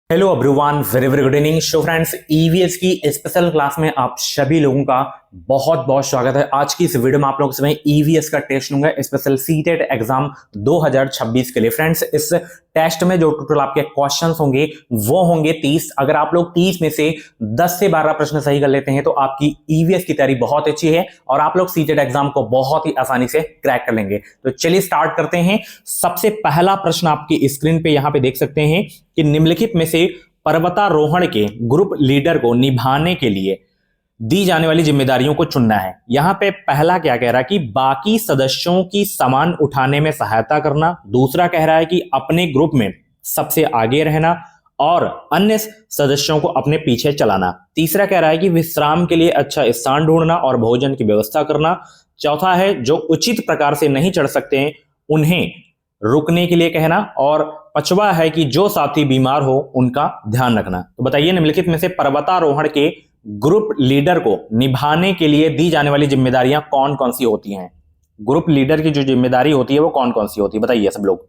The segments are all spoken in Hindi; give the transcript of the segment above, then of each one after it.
Hello everyone, very very good evening. So friends, EVS की स्पेशल क्लास में आप सभी लोगों का बहुत बहुत स्वागत है। आज की इस वीडियो में आप लोगों से मैं ईवीएस का टेस्ट लूंगा, स्पेशल सीटेट एग्जाम 2026 के लिए। फ्रेंड्स, इस टेस्ट में जो टोटल आपके क्वेश्चंस होंगे वो होंगे 30। अगर आप लोग 30 में से 10 से 12 प्रश्न सही कर लेते हैं तो आपकी ईवीएस की तैयारी बहुत अच्छी है और आप लोग सीटेट एग्जाम को बहुत ही आसानी से क्रैक कर लेंगे। तो चलिए स्टार्ट करते हैं। सबसे पहला प्रश्न आपकी स्क्रीन पे यहां पे देख सकते हैं कि निम्नलिखित में से पर्वतारोहण के ग्रुप लीडर को निभाने के लिए दी जाने वाली जिम्मेदारियों को चुनना है। यहां पे पहला क्या कह रहा है कि बाकी सदस्यों की सामान उठाने में सहायता करना। दूसरा कह रहा है कि अपने ग्रुप में सबसे आगे रहना और अन्य सदस्यों को अपने पीछे चलाना। तीसरा कह रहा है कि विश्राम के लिए अच्छा स्थान ढूंढना और भोजन की व्यवस्था करना। चौथा है जो उचित प्रकार से नहीं चढ़ सकते हैं उन्हें रुकने के लिए कहना। और पांचवा है कि जो साथी बीमार हो उनका ध्यान रखना। तो बताइए निम्नलिखित में से पर्वतारोहण के ग्रुप लीडर को निभाने के लिए दी जाने वाली जिम्मेदारियां कौन कौन सी होती हैं। ग्रुप लीडर की जो जिम्मेदारी होती है वो कौन कौन सी होती है, बताइए सब लोग।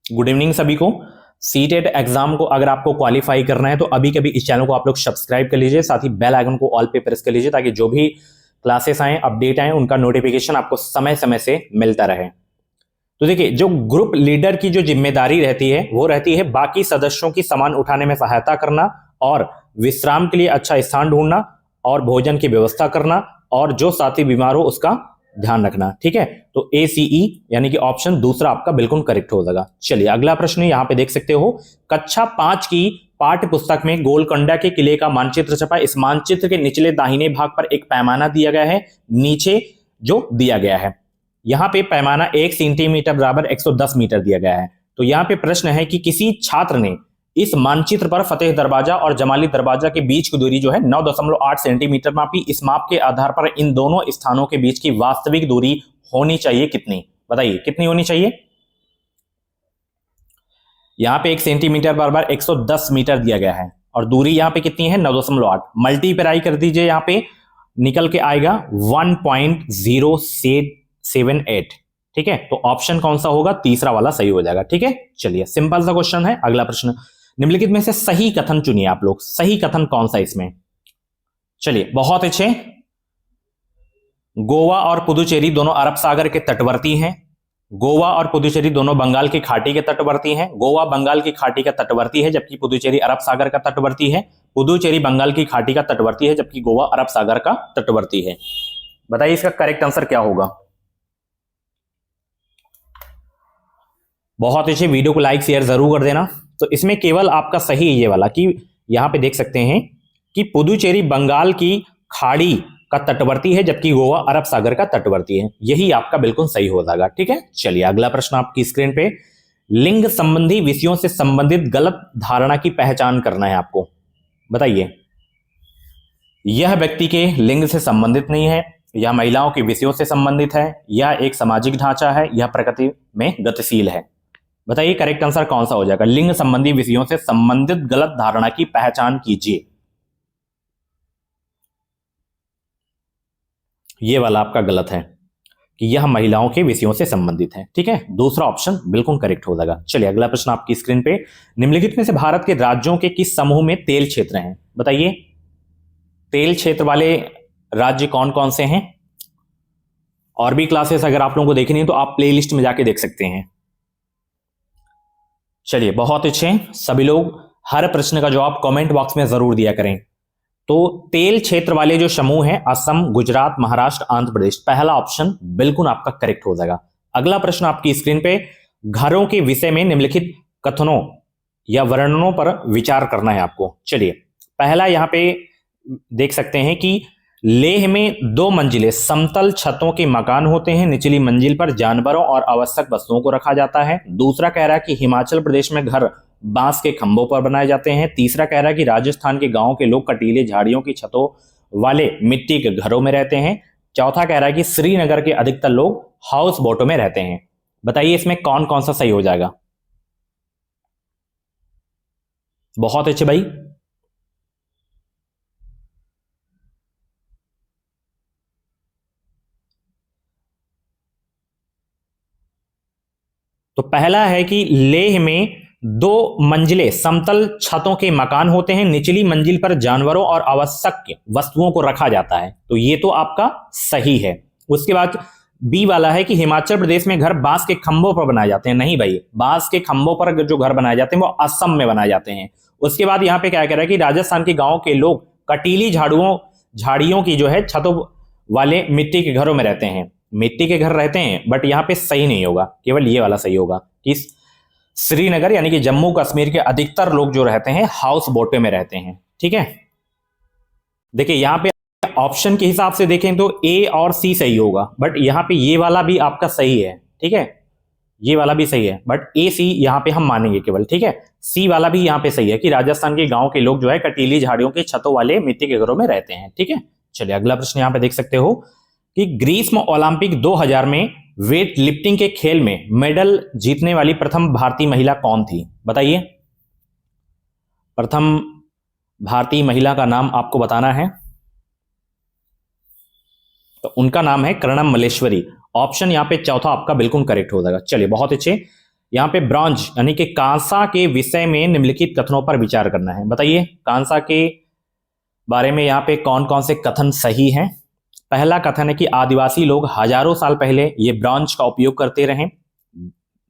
गुड इवनिंग सभी को। सीटेट एग्जाम को अगर आपको क्वालिफाई करना है तो अभी कभी इस चैनल को आप लोग सब्सक्राइब कर लीजिए, साथ ही बेल आइकन को ऑल पे प्रेस कर लीजिए ताकि जो भी क्लासेस आए, अपडेट आए, उनका नोटिफिकेशन आपको समय समय से मिलता रहे। तो देखिए, जो ग्रुप लीडर की जो जिम्मेदारी रहती है वो रहती है बाकी सदस्यों की सामान उठाने में सहायता करना और विश्राम के लिए अच्छा स्थान ढूंढना और भोजन की व्यवस्था करना और जो साथी बीमार हो उसका ध्यान रखना। ठीक है, तो ACE यानी कि ऑप्शन दूसरा आपका बिल्कुल करेक्ट हो जाएगा। चलिए अगला प्रश्न यहां पे देख सकते हो। कक्षा 5 की पाठ्य पुस्तक में गोलकोंडा के किले का मानचित्र छपा। इस मानचित्र के निचले दाहिने भाग पर एक पैमाना दिया गया है, नीचे जो दिया गया है यहां पे पैमाना 1 सेंटीमीटर बराबर 110 मीटर दिया गया है। तो यहां पे प्रश्न है कि किसी छात्र ने इस मानचित्र पर फतेह दरवाजा और जमाली दरवाजा के बीच की दूरी जो है 9.8 सेंटीमीटर मापी। इस माप के आधार पर इन दोनों स्थानों के बीच की वास्तविक दूरी होनी चाहिए कितनी, बताइए कितनी होनी चाहिए। यहां पे 1 सेंटीमीटर बराबर 110 मीटर दिया गया है और दूरी यहां पे कितनी है 9.8। मल्टीप्लाई कर दीजिए, यहां पे निकल के आएगा 1.078। ठीक है, तो ऑप्शन कौन सा होगा, तीसरा वाला सही हो जाएगा। ठीक है, चलिए सिंपल सा क्वेश्चन है। अगला प्रश्न, निम्नलिखित में से सही कथन चुनिए आप लोग। सही कथन कौन सा इसमें, चलिए बहुत अच्छे। गोवा और पुदुचेरी दोनों अरब सागर के तटवर्ती हैं। गोवा और पुदुचेरी दोनों बंगाल की खाड़ी के तटवर्ती हैं। गोवा बंगाल की खाड़ी का तटवर्ती है जबकि पुदुचेरी अरब सागर का तटवर्ती है। पुदुचेरी बंगाल की खाड़ी का तटवर्ती है जबकि गोवा अरब सागर का तटवर्ती है। बताइए इसका करेक्ट आंसर क्या होगा। बहुत अच्छे, वीडियो को लाइक शेयर जरूर कर देना। तो इसमें केवल आपका सही ये वाला कि यहां पे देख सकते हैं कि पुदुचेरी बंगाल की खाड़ी का तटवर्ती है जबकि गोवा अरब सागर का तटवर्ती है। यही आपका बिल्कुल सही हो जाएगा। ठीक है, चलिए अगला प्रश्न आपकी स्क्रीन पे। लिंग संबंधी विषयों से संबंधित गलत धारणा की पहचान करना है आपको। बताइए, यह व्यक्ति के लिंग से संबंधित नहीं है, यह महिलाओं के विषयों से संबंधित है, यह एक सामाजिक ढांचा है, यह प्रकृति में गतिशील है। बताइए करेक्ट आंसर कौन सा हो जाएगा। लिंग संबंधी विषयों से संबंधित गलत धारणा की पहचान कीजिए। ये वाला आपका गलत है कि यह महिलाओं के विषयों से संबंधित है। ठीक है, दूसरा ऑप्शन बिल्कुल करेक्ट हो जाएगा। चलिए अगला प्रश्न आपकी स्क्रीन पे। निम्नलिखित में से भारत के राज्यों के किस समूह में तेल क्षेत्र हैं। बताइए तेल क्षेत्र वाले राज्य कौन कौन से हैं। और भी क्लासेस अगर आप लोगों को देखनी है तो आप प्लेलिस्ट में जाके देख सकते हैं। चलिए बहुत अच्छे, सभी लोग हर प्रश्न का जवाब कमेंट बॉक्स में जरूर दिया करें। तो तेल क्षेत्र वाले जो समूह हैं असम, गुजरात, महाराष्ट्र, आंध्र प्रदेश, पहला ऑप्शन बिल्कुल आपका करेक्ट हो जाएगा। अगला प्रश्न आपकी स्क्रीन पे, घरों के विषय में निम्नलिखित कथनों या वर्णनों पर विचार करना है आपको। चलिए पहला यहां पे देख सकते हैं कि लेह में 2 मंजिले समतल छतों के मकान होते हैं, निचली मंजिल पर जानवरों और आवश्यक वस्तुओं को रखा जाता है। दूसरा कह रहा है कि हिमाचल प्रदेश में घर बांस के खंभों पर बनाए जाते हैं। तीसरा कह रहा है कि राजस्थान के गांव के लोग कटीले झाड़ियों की छतों वाले मिट्टी के घरों में रहते हैं। चौथा कह रहा है कि श्रीनगर के अधिकतर लोग हाउस बोटों में रहते हैं। बताइए इसमें कौन कौन सा सही हो जाएगा। बहुत अच्छे भाई, तो पहला है कि लेह में 2 मंजिले समतल छतों के मकान होते हैं, निचली मंजिल पर जानवरों और आवश्यक वस्तुओं को रखा जाता है, तो ये तो आपका सही है। उसके बाद बी वाला है कि हिमाचल प्रदेश में घर बांस के खंभों पर बनाए जाते हैं। नहीं भाई, बांस के खंभों पर जो घर बनाए जाते हैं वो असम में बनाए जाते हैं। उसके बाद यहाँ पे क्या कह रहा है कि राजस्थान के गांव के लोग कटीली झाड़ियों की जो है छतों वाले मिट्टी के घरों में रहते हैं। मिट्टी के घर रहते हैं, बट यहाँ पे सही नहीं होगा, केवल ये वाला सही होगा कि श्रीनगर यानी कि जम्मू कश्मीर के अधिकतर लोग जो रहते हैं हाउस बोटे में रहते हैं। ठीक है, देखिए यहाँ पे ऑप्शन के हिसाब से देखें तो ए और सी सही होगा, बट यहाँ पे ये वाला भी आपका सही है। ठीक है, ये वाला भी सही है, बट ए सी यहाँ पे हम मानेंगे केवल। ठीक है, सी वाला भी यहाँ पे सही है कि राजस्थान के गांव के लोग जो है कटीली झाड़ियों के छतों वाले मिट्टी के घरों में रहते हैं। ठीक है, चलिए अगला प्रश्न यहाँ पे देख सकते हो कि ग्रीष्म ओलंपिक 2000 में वेट लिफ्टिंग के खेल में मेडल जीतने वाली प्रथम भारतीय महिला कौन थी? बताइए, प्रथम भारतीय महिला का नाम आपको बताना है, तो उनका नाम है कर्णम मल्लेश्वरी। ऑप्शन यहाँ पे चौथा आपका बिल्कुल करेक्ट हो जाएगा। चलिए बहुत अच्छे। यहाँ पे ब्रॉन्ज यानी कि कांसा के विषय में निम्नलिखित कथनों पर विचार करना है। बताइए कांसा के बारे में यहाँ पे कौन कौन से कथन सही हैं। पहला कथन है कि आदिवासी लोग हजारों साल पहले ये ब्रॉन्ज का उपयोग करते रहे।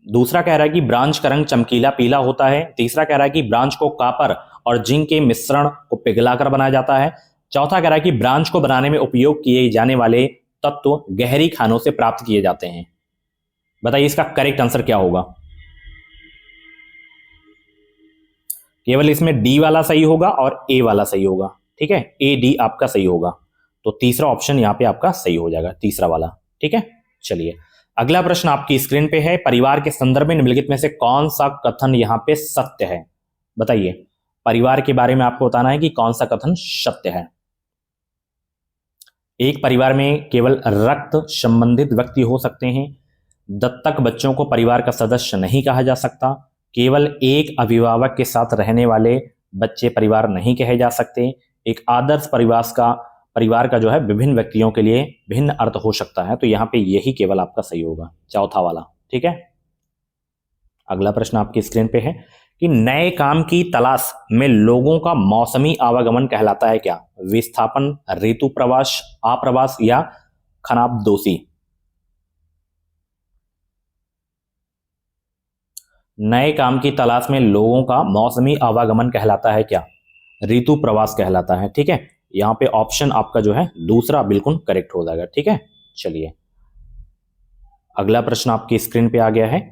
दूसरा कह रहा है कि ब्रॉन्ज का रंग चमकीला पीला होता है। तीसरा कह रहा है कि ब्रॉन्ज को कॉपर और जिंक के मिश्रण को पिघलाकर बनाया जाता है। चौथा कह रहा है कि ब्रॉन्ज को बनाने में उपयोग किए जाने वाले तत्व गहरी खानों से प्राप्त किए जाते हैं। बताइए इसका करेक्ट आंसर क्या होगा। केवल इसमें डी वाला सही होगा और ए वाला सही होगा। ठीक है, ए डी आपका सही होगा, तो तीसरा ऑप्शन यहां पे आपका सही हो जाएगा, तीसरा वाला। ठीक है, चलिए अगला प्रश्न आपकी स्क्रीन पे है। परिवार के संदर्भ में निम्नलिखित में से कौन सा कथन यहां पे सत्य है? बताइए, परिवार के बारे में आपको बताना है कि कौन सा कथन सत्य है। एक परिवार में केवल रक्त संबंधित व्यक्ति हो सकते हैं। दत्तक बच्चों को परिवार का सदस्य नहीं कहा जा सकता। केवल एक अभिभावक के साथ रहने वाले बच्चे परिवार नहीं कहे जा सकते। एक आदर्श परिवार का जो है विभिन्न व्यक्तियों के लिए भिन्न अर्थ हो सकता है। तो यहां पे यही केवल आपका सही होगा, चौथा वाला। ठीक है, अगला प्रश्न आपकी स्क्रीन पे है कि नए काम की तलाश में लोगों का मौसमी आवागमन कहलाता है क्या? विस्थापन, ऋतु प्रवास, आप्रवास या खानाबदोशी? नए काम की तलाश में लोगों का मौसमी आवागमन कहलाता है क्या? ऋतु प्रवास कहलाता है। ठीक है, यहां पे ऑप्शन आपका जो है दूसरा बिल्कुल करेक्ट हो जाएगा। ठीक है, चलिए अगला प्रश्न आपकी स्क्रीन पे आ गया है।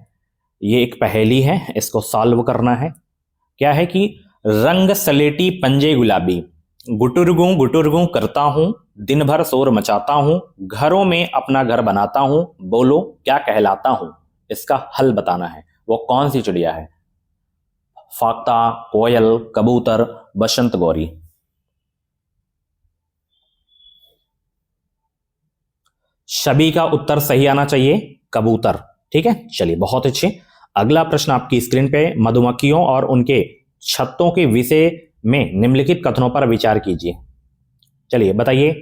ये एक पहेली है, इसको सॉल्व करना है। क्या है कि रंग सलेटी पंजे गुलाबी, गुटुरगू करता हूं, दिन भर शोर मचाता हूं, घरों में अपना घर बनाता हूं, बोलो क्या कहलाता हूं? इसका हल बताना है। वो कौन सी चिड़िया है? फाख्ता, कोयल, कबूतर, बसंत गौरी? सभी का उत्तर सही आना चाहिए, कबूतर। ठीक है, चलिए बहुत अच्छे। अगला प्रश्न आपकी स्क्रीन पे, मधुमक्खियों और उनके छत्तों के विषय में निम्नलिखित कथनों पर विचार कीजिए। चलिए बताइए,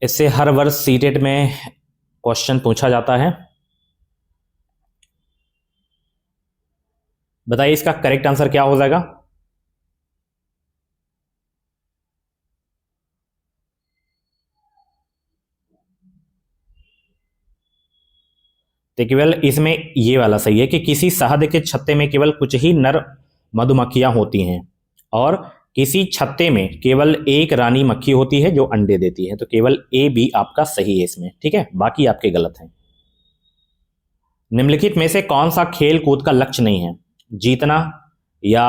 इससे हर वर्ष सीटेट में क्वेश्चन पूछा जाता है। बताइए इसका करेक्ट आंसर क्या हो जाएगा। तो केवल इसमें ये वाला सही है कि किसी शहद के छत्ते में केवल कुछ ही नर मधुमक्खियां होती हैं और किसी छत्ते में केवल एक रानी मक्खी होती है जो अंडे देती है। तो केवल ए बी आपका सही है इसमें। ठीक है, बाकी आपके गलत हैं। निम्नलिखित में से कौन सा खेल कूद का लक्ष्य नहीं है? जीतना या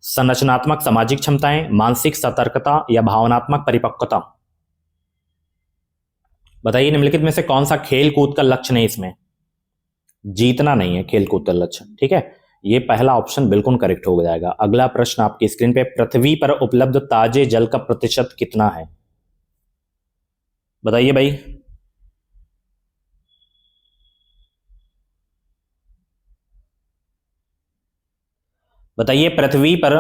संरचनात्मक सामाजिक क्षमताएं, मानसिक सतर्कता या भावनात्मक परिपक्वता? बताइए निम्नलिखित में से कौन सा खेल कूद का लक्ष्य नहीं? इसमें जीतना नहीं है खेल कूद का लक्ष्य। ठीक है, ये पहला ऑप्शन बिल्कुल करेक्ट हो जाएगा। अगला प्रश्न आपकी स्क्रीन पे, पृथ्वी पर उपलब्ध ताजे जल का प्रतिशत कितना है? बताइए भाई। बताइए पृथ्वी पर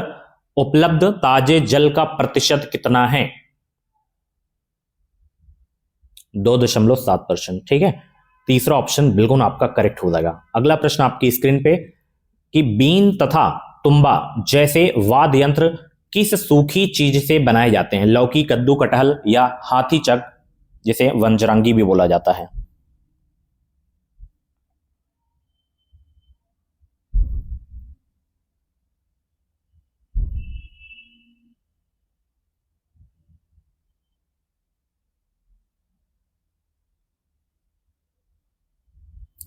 उपलब्ध ताजे जल का प्रतिशत कितना है? 2.7%। ठीक है, तीसरा ऑप्शन बिल्कुल आपका करेक्ट हो जाएगा। अगला प्रश्न आपकी स्क्रीन पे कि बीन तथा तुम्बा जैसे वाद्य यंत्र किस सूखी चीज से बनाए जाते हैं? लौकी, कद्दू, कटहल या हाथी चक, जिसे वंजरांगी भी बोला जाता है।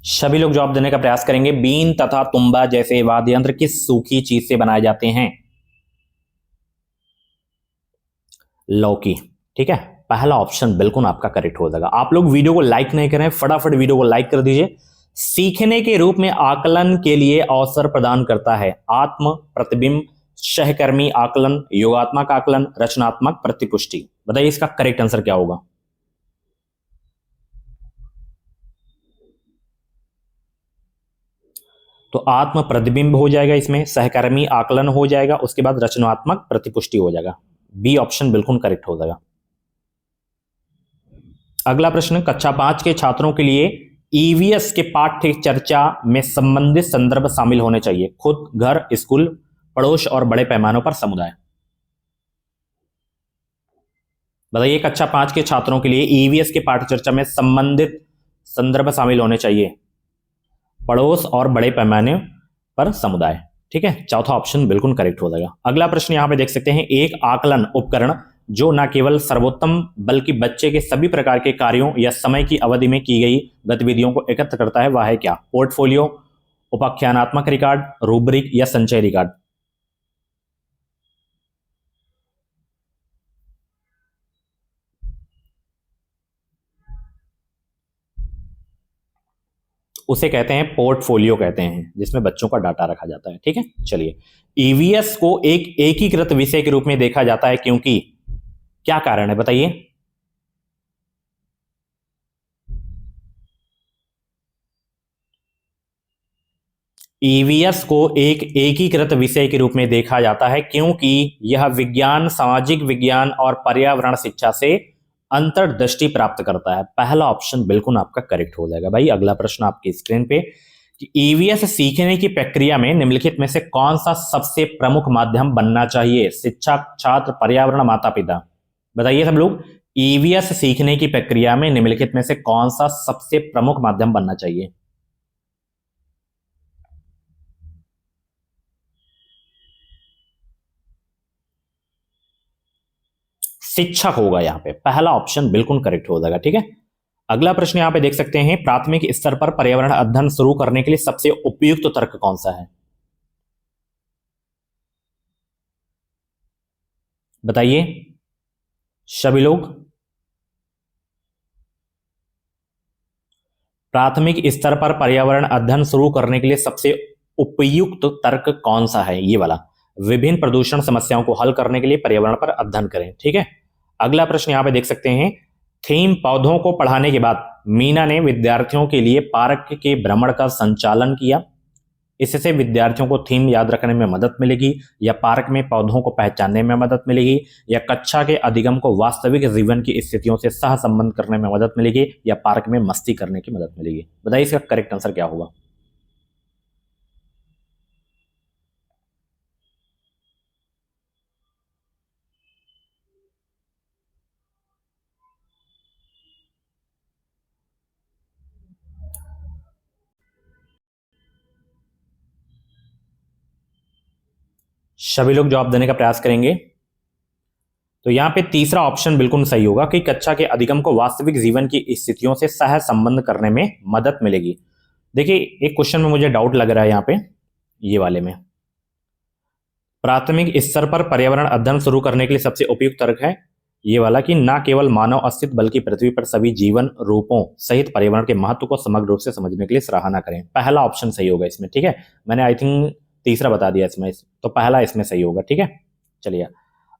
सभी लोग जवाब देने का प्रयास करेंगे। बीन तथा तुम्बा जैसे वाद्य यंत्र किस सूखी चीज से बनाए जाते हैं? लौकी। ठीक है, पहला ऑप्शन बिल्कुल आपका करेक्ट हो जाएगा। आप लोग वीडियो को लाइक नहीं करें, फटाफट वीडियो को लाइक कर दीजिए। सीखने के रूप में आकलन के लिए अवसर प्रदान करता है। आत्म प्रतिबिंब, सहकर्मी आकलन, योगात्मक आकलन, रचनात्मक प्रतिपुष्टि। बताइए इसका करेक्ट आंसर क्या होगा? तो आत्म प्रतिबिंब हो जाएगा, इसमें सहकर्मी आकलन हो जाएगा, उसके बाद रचनात्मक प्रतिपुष्टि हो जाएगा। बी ऑप्शन बिल्कुल करेक्ट हो जाएगा। अगला प्रश्न, कक्षा 5 के छात्रों के लिए ईवीएस के पाठ्य चर्चा में संबंधित संदर्भ शामिल होने चाहिए। खुद, घर, स्कूल, पड़ोस और बड़े पैमानों पर समुदाय। बताइए कक्षा 5 के छात्रों के लिए ईवीएस के पाठ्य चर्चा में संबंधित संदर्भ शामिल होने चाहिए। पड़ोस और बड़े पैमाने पर समुदाय। ठीक है, चौथा ऑप्शन बिल्कुल करेक्ट हो जाएगा। अगला प्रश्न यहां पे देख सकते हैं, एक आकलन उपकरण जो न केवल सर्वोत्तम बल्कि बच्चे के सभी प्रकार के कार्यों या समय की अवधि में की गई गतिविधियों को एकत्र करता है, वह है क्या? पोर्टफोलियो, उपाख्यानात्मक रिकॉर्ड, रूब्रिक या संचय रिकॉर्ड। उसे कहते हैं पोर्टफोलियो कहते हैं, जिसमें बच्चों का डाटा रखा जाता है। ठीक है, चलिए, ईवीएस को एक एकीकृत विषय के रूप में देखा जाता है क्योंकि क्या कारण है? बताइए। ईवीएस को एक एकीकृत विषय के रूप में देखा जाता है क्योंकि यह विज्ञान, सामाजिक विज्ञान और पर्यावरण शिक्षा से अंतर्दृष्टि प्राप्त करता है। पहला ऑप्शन बिल्कुल आपका करेक्ट हो जाएगा भाई। अगला प्रश्न आपकी स्क्रीन पे कि ईवीएस सीखने की प्रक्रिया में निम्नलिखित में से कौन सा सबसे प्रमुख माध्यम बनना चाहिए? शिक्षक, छात्र, पर्यावरण, माता पिता। बताइए सब लोग, ईवीएस सीखने की प्रक्रिया में निम्नलिखित में से कौन सा सबसे प्रमुख माध्यम बनना चाहिए? शिक्षक होगा यहां पे। पहला ऑप्शन बिल्कुल करेक्ट हो जाएगा। ठीक है, अगला प्रश्न यहां पे देख सकते हैं, प्राथमिक स्तर पर पर्यावरण अध्ययन शुरू करने के लिए सबसे उपयुक्त तर्क कौन सा है? बताइए सभी लोग, प्राथमिक स्तर पर पर्यावरण अध्ययन शुरू करने के लिए सबसे उपयुक्त तर्क कौन सा है? ये वाला, विभिन्न प्रदूषण समस्याओं को हल करने के लिए पर्यावरण पर अध्ययन करें। ठीक है, अगला प्रश्न यहां पे देख सकते हैं, थीम पौधों को पढ़ाने के बाद मीना ने विद्यार्थियों के लिए पार्क के भ्रमण का संचालन किया। इससे विद्यार्थियों को थीम याद रखने में मदद मिलेगी, या पार्क में पौधों को पहचानने में मदद मिलेगी, या कक्षा के अधिगम को वास्तविक जीवन की स्थितियों से सह संबंध करने में मदद मिलेगी, या पार्क में मस्ती करने की मदद मिलेगी। बताइए इसका करेक्ट आंसर क्या होगा? सभी लोग जवाब देने का प्रयास करेंगे। तो यहां पे तीसरा ऑप्शन बिल्कुल सही होगा कि कक्षा के अधिगम को वास्तविक जीवन की स्थितियों से सह संबंध करने में मदद मिलेगी। देखिए एक क्वेश्चन में मुझे डाउट लग रहा है यहां पे, ये वाले में, प्राथमिक स्तर पर पर्यावरण अध्ययन शुरू करने के लिए सबसे उपयुक्त तर्क है ये वाला कि न केवल मानव अस्तित्व बल्कि पृथ्वी पर सभी जीवन रूपों सहित पर्यावरण के महत्व को समग्र रूप से समझने के लिए सराहना करें। पहला ऑप्शन सही होगा इसमें। ठीक है, मैंने आई थिंक तीसरा बता दिया इसमें, तो पहला इसमें सही होगा। ठीक है, चलिए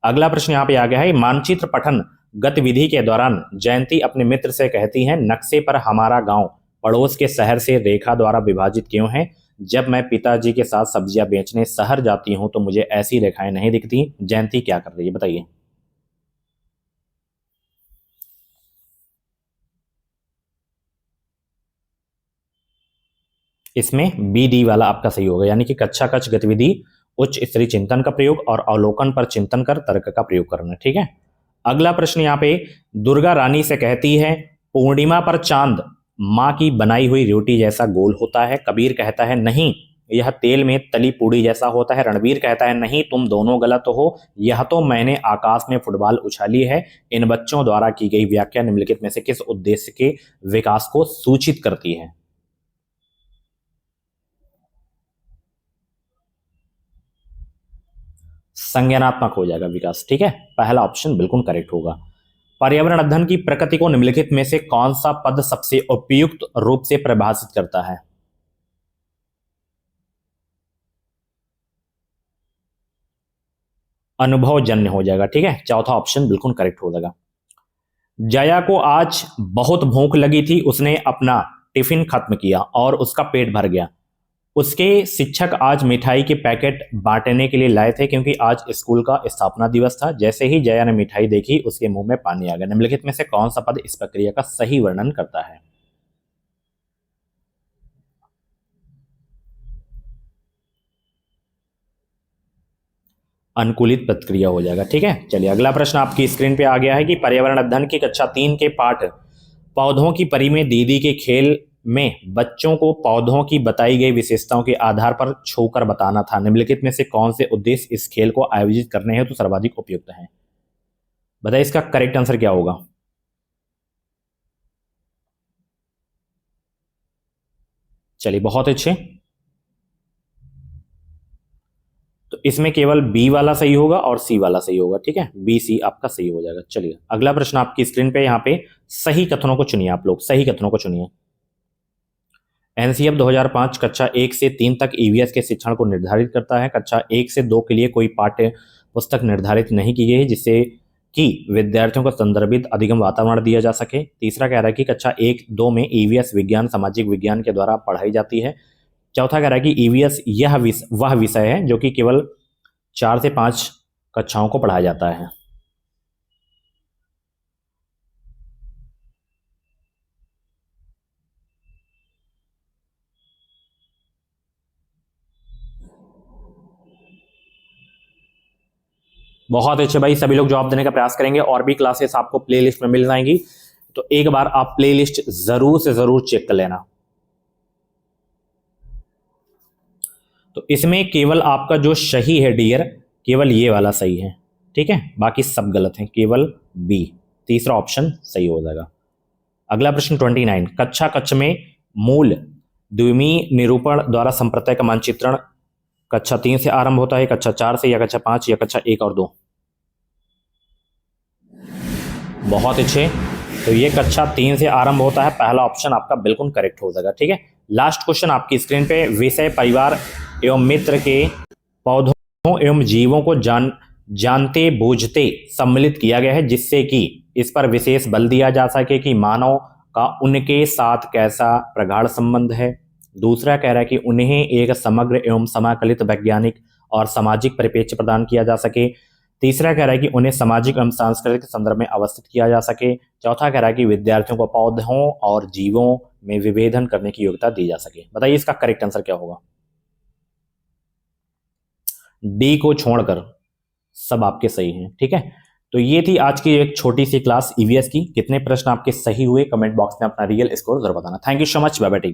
अगला प्रश्न यहाँ पे आ गया है, मानचित्र पठन गतिविधि के दौरान जयंती अपने मित्र से कहती है, नक्शे पर हमारा गांव पड़ोस के शहर से रेखा द्वारा विभाजित क्यों है? जब मैं पिताजी के साथ सब्जियां बेचने शहर जाती हूं तो मुझे ऐसी रेखाएं नहीं दिखती। जयंती क्या कर रही है? बताइए। इसमें बी डी वाला आपका सही होगा, यानी कि कक्षा कक्ष गतिविधि उच्च स्तरीय चिंतन का प्रयोग और अवलोकन पर चिंतन कर तर्क का प्रयोग करना। ठीक है, अगला प्रश्न यहाँ पे दुर्गा रानी से कहती है पूर्णिमा पर चांद माँ की बनाई हुई रोटी जैसा गोल होता है। कबीर कहता है नहीं, यह तेल में तली पूड़ी जैसा होता है। रणवीर कहता है नहीं, तुम दोनों गलत हो, यह तो मैंने आकाश में फुटबॉल उछाली है। इन बच्चों द्वारा की गई व्याख्या निम्नलिखित में से किस उद्देश्य के विकास को सूचित करती है? संज्ञानात्मक हो जाएगा विकास। ठीक है, पहला ऑप्शन बिल्कुल करेक्ट होगा। पर्यावरण अध्ययन की प्रकृति को निम्नलिखित में से कौन सा पद सबसे उपयुक्त रूप से परिभाषित करता है? अनुभवजन्य हो जाएगा। ठीक है, चौथा ऑप्शन बिल्कुल करेक्ट हो जाएगा। जया को आज बहुत भूख लगी थी, उसने अपना टिफिन खत्म किया और उसका पेट भर गया। उसके शिक्षक आज मिठाई के पैकेट बांटने के लिए लाए थे क्योंकि आज स्कूल का स्थापना दिवस था। जैसे ही जया ने मिठाई देखी उसके मुंह में पानी आ गया। निम्नलिखित में से कौन सा पद इस प्रक्रिया का सही वर्णन करता है? अनुकूलित प्रतिक्रिया हो जाएगा। ठीक है, चलिए अगला प्रश्न आपकी स्क्रीन पे आ गया है कि पर्यावरण अध्ययन की कक्षा 3 के पाठ पौधों की परी में दीदी के खेल में बच्चों को पौधों की बताई गई विशेषताओं के आधार पर छूकर बताना था। निम्नलिखित में से कौन से उद्देश्य इस खेल को आयोजित करने हेतु सर्वाधिक उपयुक्त हैं? बताइए इसका करेक्ट आंसर क्या होगा? चलिए बहुत अच्छे, तो इसमें केवल बी वाला सही होगा और सी वाला सही होगा। ठीक है, बी सी आपका सही हो जाएगा। चलिए अगला प्रश्न आपकी स्क्रीन पे यहाँ पे सही कथनों को चुनिए। आप लोग सही कथनों को चुनिए। एनसीएफ 2005 कक्षा 1 से 3 तक ईवीएस के शिक्षण को निर्धारित करता है। कक्षा 1 से 2 के लिए कोई पाठ्य पुस्तक निर्धारित नहीं की गई है जिससे कि विद्यार्थियों को संदर्भित अधिगम वातावरण दिया जा सके। तीसरा कह रहा है कि कक्षा 1-2 में ईवीएस विज्ञान सामाजिक विज्ञान के द्वारा पढ़ाई जाती है। चौथा कह रहा है कि ईवीएस वह विषय है जो कि केवल 4 से 5 कक्षाओं को पढ़ाया जाता है। बहुत अच्छे भाई, सभी लोग जवाब देने का प्रयास करेंगे और भी क्लासेस आपको प्लेलिस्ट में मिल जाएंगी, तो एक बार आप प्लेलिस्ट जरूर से जरूर चेक कर लेना। तो इसमें केवल आपका जो सही है डियर, केवल ये वाला सही है। ठीक है, बाकी सब गलत हैं, केवल बी तीसरा ऑप्शन सही हो जाएगा। अगला प्रश्न 29, कक्षा कक्ष में मूल द्विमीय निरूपण द्वारा संप्रदाय का मानचित्रण कक्षा 3 से आरंभ होता है, कक्षा 4 से, या कक्षा 5, या कक्षा 1 और 2? बहुत अच्छे, तो ये कक्षा 3 से आरंभ होता है। पहला ऑप्शन आपका बिल्कुल करेक्ट हो जाएगा। ठीक है, लास्ट क्वेश्चन आपकी स्क्रीन पे विषय परिवार एवं मित्र के पौधों एवं जीवों को जानते बूझते सम्मिलित किया गया है जिससे कि इस पर विशेष बल दिया जा सके कि मानव का उनके साथ कैसा प्रगाढ़ संबंध है। दूसरा कह रहा है कि उन्हें एक समग्र एवं समाकलित वैज्ञानिक और सामाजिक परिप्रेक्ष्य प्रदान किया जा सके। तीसरा कह रहा है कि उन्हें सामाजिक एवं सांस्कृतिक संदर्भ में अवस्थित किया जा सके। चौथा कह रहा है कि विद्यार्थियों को पौधों और जीवों में विभेदन करने की योग्यता दी जा सके। बताइए इसका करेक्ट आंसर क्या होगा? डी को छोड़कर सब आपके सही हैं। ठीक है, तो ये थी आज की एक छोटी सी क्लास ईवीएस की। कितने प्रश्न आपके सही हुए कमेंट बॉक्स में अपना रियल स्कोर जरूर बताना। Thank you so much, bye bye, take care.